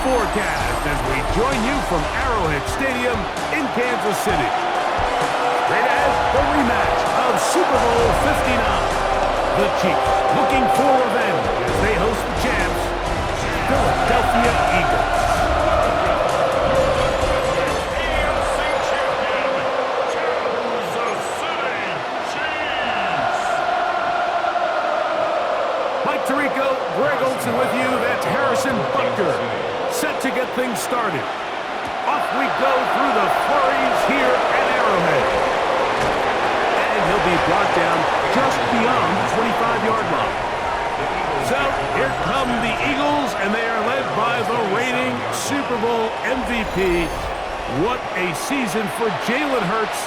forecast as we join you from Arrowhead Stadium in Kansas City. Straight ahead, the rematch of Super Bowl 59. The Chiefs looking for revenge as they host the champs, Philadelphia Eagles. Greg Olson with you. That's Harrison Butker, set to get things started. Off we go through the flurries here at Arrowhead. And he'll be brought down just beyond the 25-yard line. So here come the Eagles, and they are led by the reigning Super Bowl MVP. What a season for Jalen Hurts.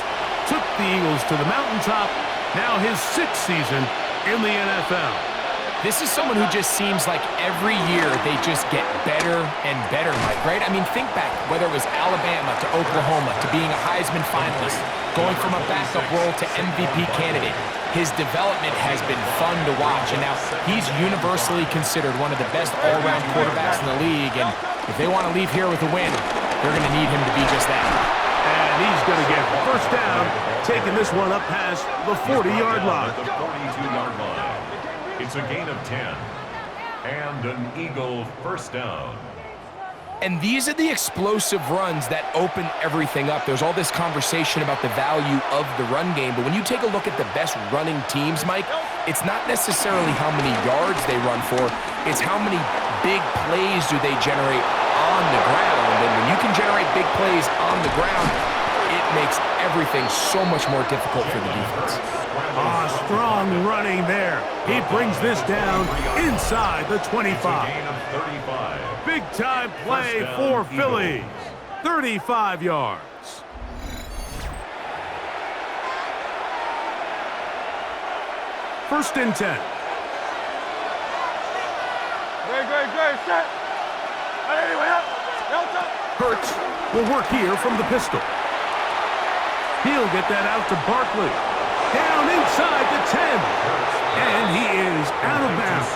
Took the Eagles to the mountaintop. Now his 6th season in the NFL. This is someone who just seems like every year they just get better and better, Mike, right? I mean, think back, whether it was Alabama to Oklahoma to being a Heisman finalist, going from a backup role to MVP candidate. His development has been fun to watch, and now he's universally considered one of the best all-around quarterbacks in the league, and if they want to leave here with a win, they're going to need him to be just that. And he's going to get first down, taking this one up past the 40-yard line. The 42-yard line. It's a gain of 10, and an Eagle first down. And these are the explosive runs that open everything up. There's all this conversation about the value of the run game, but when you take a look at the best running teams, Mike, it's not necessarily how many yards they run for, it's how many big plays do they generate on the ground. And when you can generate big plays on the ground, it makes everything so much more difficult for the defense. Strong running there. He brings this down inside the 25. Big time play for Philly. 35 yards. First and 10. Great, set. Anyway, up. Hurts will work here from the pistol. He'll get that out to Barkley. Down inside the 10. And he is out of bounds.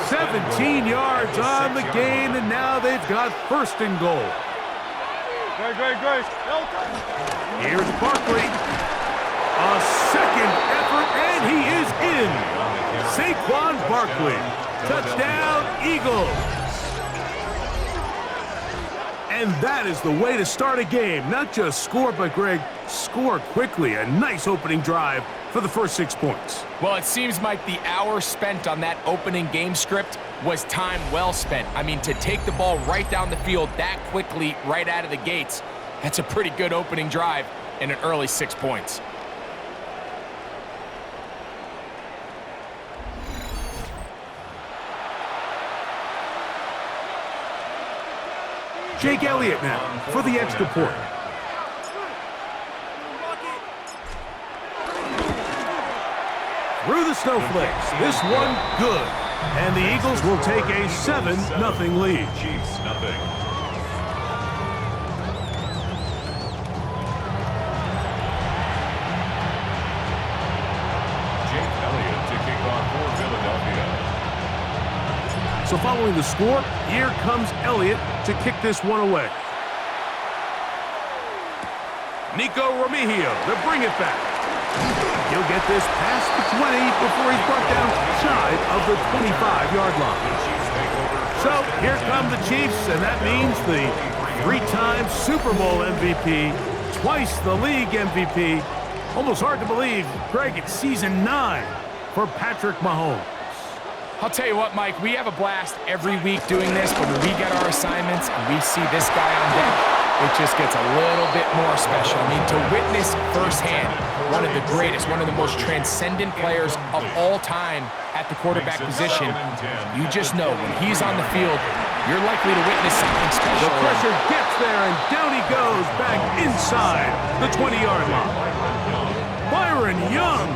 17 yards on the gain, and now they've got first and goal. Great. Here's Barkley. A second effort, and he is in. Saquon Barkley. Touchdown, Eagles. And that is the way to start a game. Not just score, but, Greg, score quickly. A nice opening drive for the first 6 points. Well, it seems like the hour spent on that opening game script was time well spent. I mean, to take the ball right down the field that quickly, right out of the gates, that's a pretty good opening drive and an early 6 points. Jake Elliott now for the extra point. Through the snowflakes, this one good. And the Eagles will take a 7-0 lead. Chiefs, nothing. Jake Elliott to kick off for Philadelphia. So following the score, here comes Elliott to kick this one away. Nico Remigio to bring it back. He'll get this past the 20 before he's brought down shy of the 25-yard line. So here come the Chiefs, and that means the 3-time Super Bowl MVP, twice the league MVP. Almost hard to believe, Greg, it's season 9 for Patrick Mahomes. I'll tell you what, Mike, we have a blast every week doing this, but when we get our assignments and we see this guy on deck, it just gets a little bit more special. I mean, to witness firsthand one of the greatest, one of the most transcendent players of all time at the quarterback position, you just know when he's on the field, you're likely to witness something special. The pressure gets there, and down he goes back inside the 20-yard line. Byron Young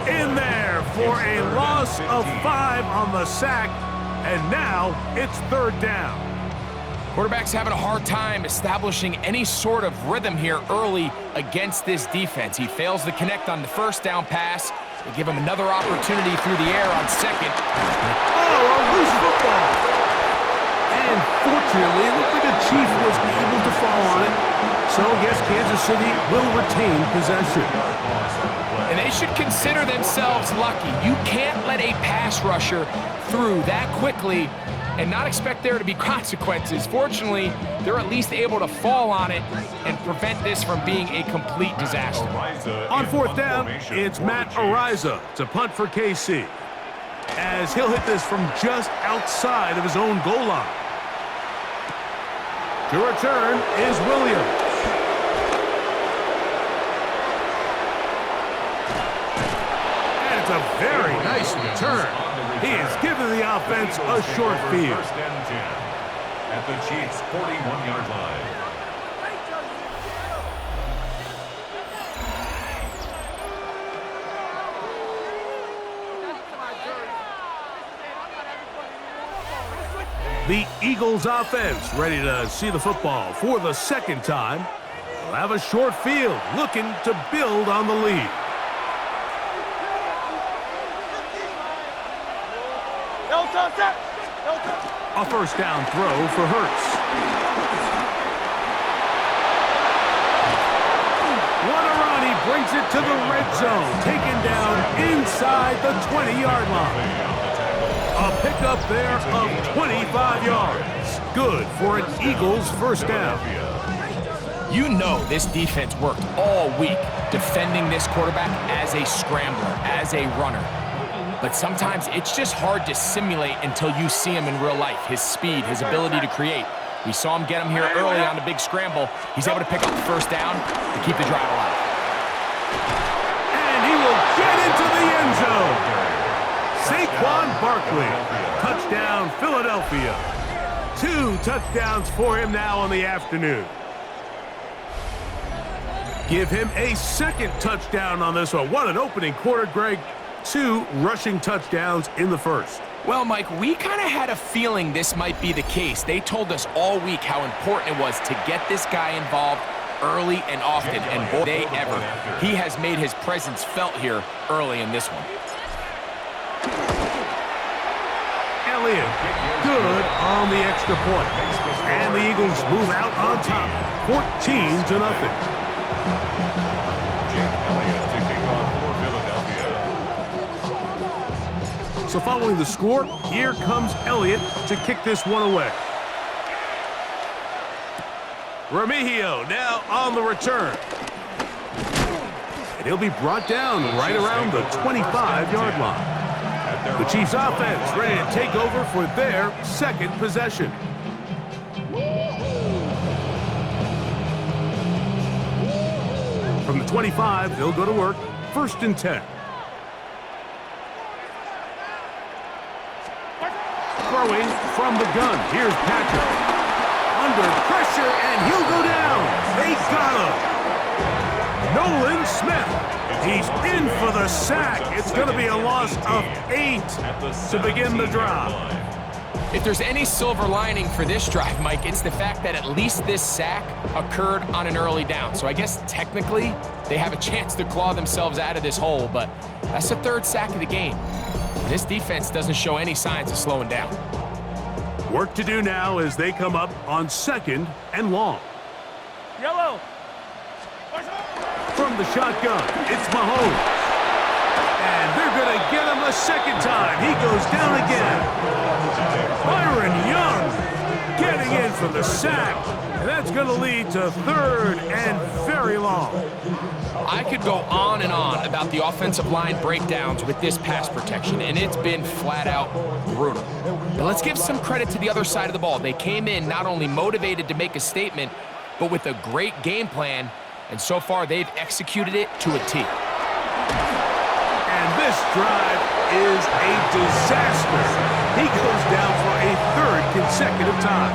in there for a loss of 5 on the sack, and now it's 3rd down. Quarterback's having a hard time establishing any sort of rhythm here early against this defense. He fails to connect on the first down pass. They give him another opportunity through the air on second. Oh, a loose football. So, yes, Kansas City will retain possession. And they should consider themselves lucky. You can't let a pass rusher through that quickly and not expect there to be consequences. Fortunately, they're at least able to fall on it and prevent this from being a complete disaster. On fourth down, it's Matt Ariza to punt for KC, as he'll hit this from just outside of his own goal line. To return is Williams. And it's a very nice return. He has given the offense a short field. First and 10 at the Chiefs' 41-yard line. The Eagles offense ready to see the football for the second time. They'll have a short field looking to build on the lead. A first down throw for Hurts. What a run. He brings it to the red zone. Taken down inside the 20-yard line. A pickup there of 25 yards. Good for an Eagles first down. You know this defense worked all week defending this quarterback as a scrambler, as a runner. But sometimes it's just hard to simulate until you see him in real life. His speed, his ability to create. We saw him get him here early on the big scramble. He's able to pick up the first down and keep the drive alive. And he will get into the end zone. Saquon Barkley, touchdown Philadelphia. 2 touchdowns for him now on the afternoon. Give him a second touchdown on this one. What an opening quarter, Greg. 2 rushing touchdowns in the first. Well, Mike, we kind of had a feeling this might be the case. They told us all week how important it was to get this guy involved early and often, and boy, they ever. He has made his presence felt here early in this one. Elliott, good on the extra point. And the Eagles move out on top, 14-0. So following the score, here comes Elliott to kick this one away. Remigio now on the return. And he'll be brought down right around the 25-yard line. The Chiefs offense ready to take over for their second possession. From the 25, they'll go to work. 1st and 10. Throwing from the gun. Here's Patrick. Under pressure, and he'll go down. They got him. Nolan Smith. He's in for the sack. It's going to be a loss of 8 to begin the drive. If there's any silver lining for this drive, Mike, it's the fact that at least this sack occurred on an early down. So I guess technically they have a chance to claw themselves out of this hole, but that's the 3rd sack of the game. This defense doesn't show any signs of slowing down. Work to do now as they come up on 2nd and long. Yellow. From the shotgun, it's Mahomes. And they're going to get him a second time. He goes down again. Byron Young getting in for the sack. And that's going to lead to 3rd and very long. I could go on and on about the offensive line breakdowns with this pass protection, and it's been flat out brutal. But let's give some credit to the other side of the ball. They came in not only motivated to make a statement, but with a great game plan, and so far they've executed it to a T. And this drive is a disaster. He goes down for a 3rd consecutive time.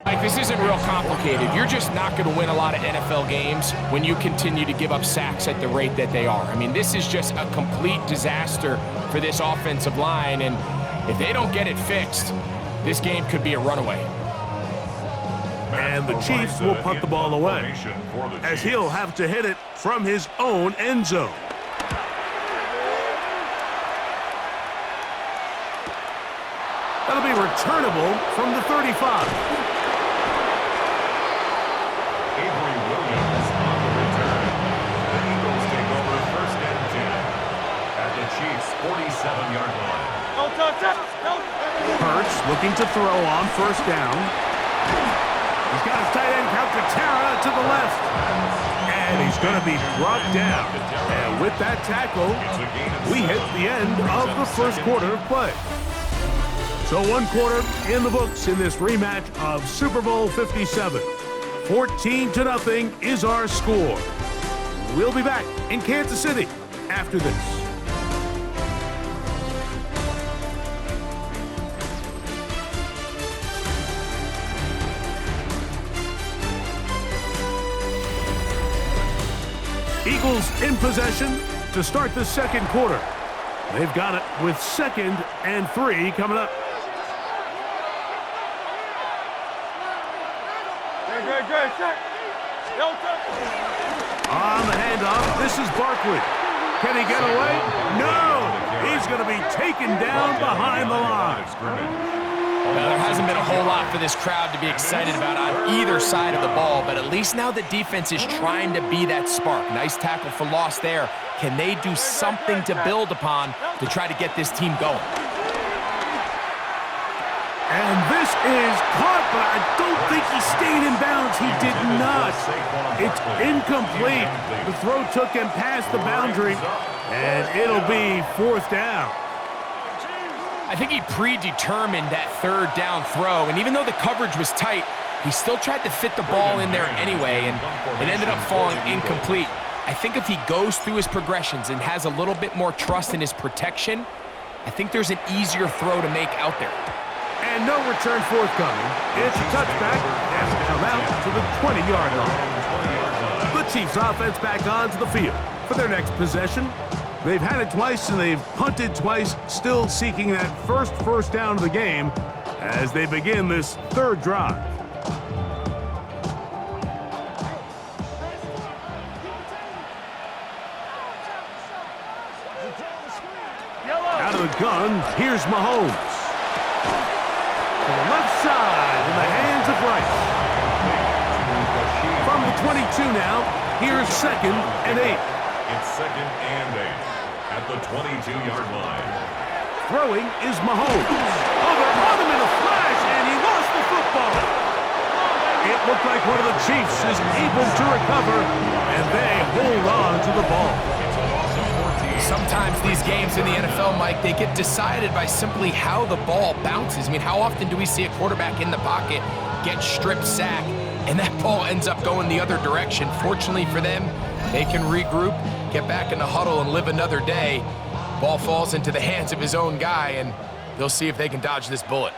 Like, this isn't real complicated. You're just not going to win a lot of NFL games when you continue to give up sacks at the rate that they are. I mean, this is just a complete disaster for this offensive line, and if they don't get it fixed, this game could be a runaway. And the Chiefs will punt the ball away, as he'll have to hit it from his own end zone. That'll be returnable from the 35. Avery Williams on the return. The Eagles take over first and 10 at the Chiefs' 47-yard line. No touch it. No. Hurts looking to throw on first down. He's got his tight end Calcaterra to the left. And he's going to be brought down. And with that tackle, we hit the end of the first quarter of play. So 1 quarter in the books in this rematch of Super Bowl 57. 14-0 is our score. We'll be back in Kansas City after this. Eagles in possession to start the second quarter. They've got it with 2nd and 3 coming up. Good, set. No touch. On the handoff, this is Barkley. Can he get away? No! He's going to be taken down behind the line. Well, there hasn't been a whole lot for this crowd to be excited about on either side of the ball, but at least now the defense is trying to be that spark. Nice tackle for loss there. Can they do something to build upon to try to get this team going? And this is caught, but I don't think he stayed in bounds. He did not. It's incomplete. The throw took him past the boundary, and it'll be 4th down. I think he predetermined that 3rd down throw, and even though the coverage was tight, he still tried to fit the ball in there anyway, and it ended up falling incomplete. I think if he goes through his progressions and has a little bit more trust in his protection, I think there's an easier throw to make out there. And no return forthcoming. It's a touchback as it come out to the 20-yard line. The Chiefs offense back onto the field for their next possession. They've had it twice and they've punted twice, still seeking that first down of the game as they begin this 3rd drive. Out of the gun, here's Mahomes. To the left side in the hands of Rice. From the 22 now, here's 2nd and 8. It's 2nd and 8 at the 22-yard line. Throwing is Mahomes. Oh, they're on him in a flash, and he lost the football. It looked like one of the Chiefs is able to recover, and they hold on to the ball. Sometimes these games in the NFL, Mike, they get decided by simply how the ball bounces. I mean, how often do we see a quarterback in the pocket get strip sacked, and that ball ends up going the other direction? Fortunately for them, they can regroup, get back in the huddle, and live another day. Ball falls into the hands of his own guy, and they'll see if they can dodge this bullet.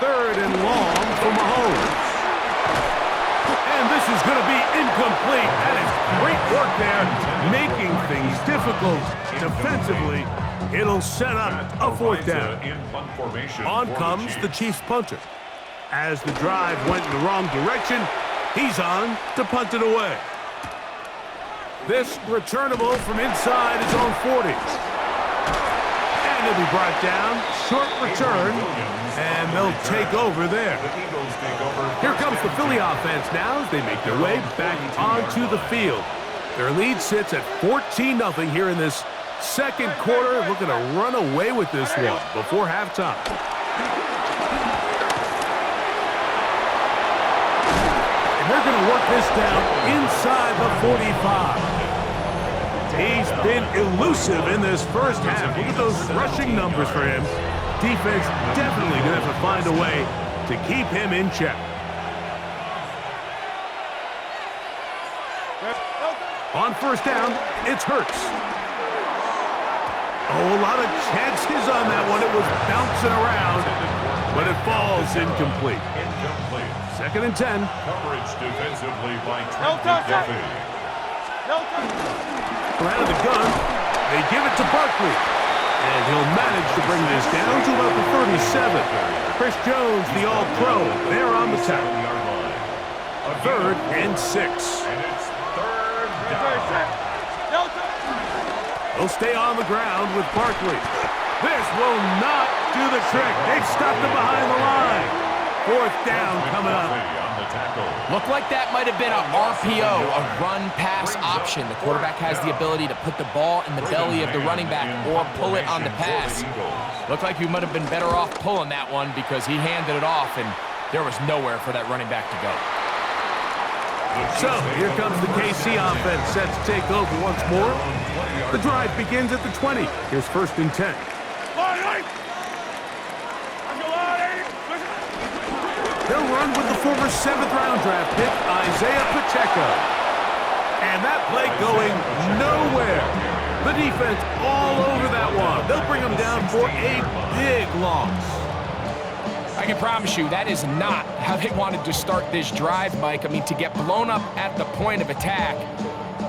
3rd and long for Mahomes. And this is going to be incomplete. That is great work there, making things difficult defensively. It'll set up a 4th down. On comes the Chiefs punter. As the drive went in the wrong direction, he's on to punt it away. This returnable from inside his own 40. And he'll be brought down. Short return, and they'll take over there. Here comes the Philly offense now as they make their way back onto the field. Their lead sits at 14-0 here in this second quarter. Looking to run away with this one before halftime. And they're going to work this down inside the 45. He's been elusive in this first half. Look at those rushing numbers for him. Defense definitely going to have to find a way to keep him in check. On first down, it's Hurts. Oh, a lot of chances on that one. It was bouncing around, but it falls incomplete. Incomplete. 2nd and 10. Coverage defensively by Trent touch. McDuffie. Out of the gun, they give it to Barkley. And he'll manage to bring this down to about the 37. Chris Jones, the All-Pro, there on the tackle. 3rd and 6. And it's 3rd down. He'll stay on the ground with Barkley. This will not do the trick. They've stopped him behind the line. 4th down coming up. On the tackle. Looked like that might have been a RPO, a run-pass option. The quarterback has the ability to put the ball in the belly of the running back or pull it on the pass. Looked like he might have been better off pulling that one because he handed it off, and there was nowhere for that running back to go. So, here comes the KC offense set to take over once more. The drive begins at the 20. Here's 1st and 10. They'll run with the former 7th-round draft pick, Isaiah Pacheco. And that play going nowhere. The defense all over that one. They'll bring him down for a big loss. I can promise you that is not how they wanted to start this drive, Mike. I mean, to get blown up at the point of attack,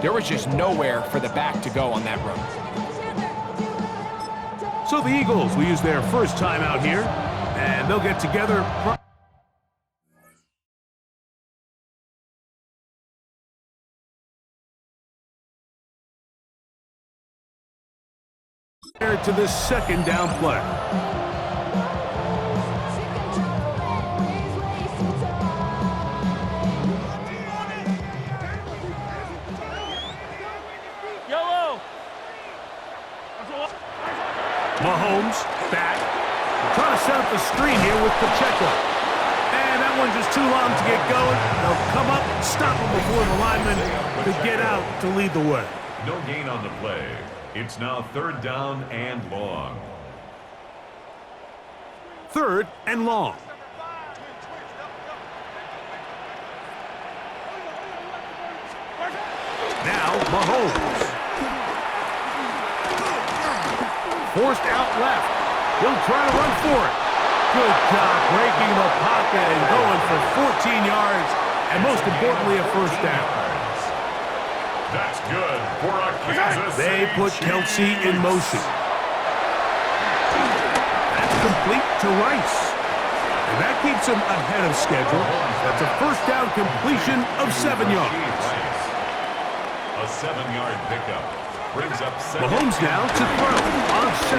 there was just nowhere for the back to go on that run. So the Eagles will use their first time out here, and they'll get together. To the 2nd down play. Mahomes back. Trying to set up the screen here with Pacheco. And that one's just too long to get going. They'll come up, stop him before the lineman could get out to lead the way. No gain on the play. It's now 3rd down and long. 3rd and long. Now Mahomes. Forced out left. He'll try to run for it. Good job breaking the pocket and going for 14 yards, and most importantly, a 1st down. That's good for a Kansas City They put Kelsey in motion. That's complete to Rice. And that keeps him ahead of schedule. That's a 1st down completion of 7 yards. A 7-yard pickup brings up 7. Mahomes now to throw on 2nd.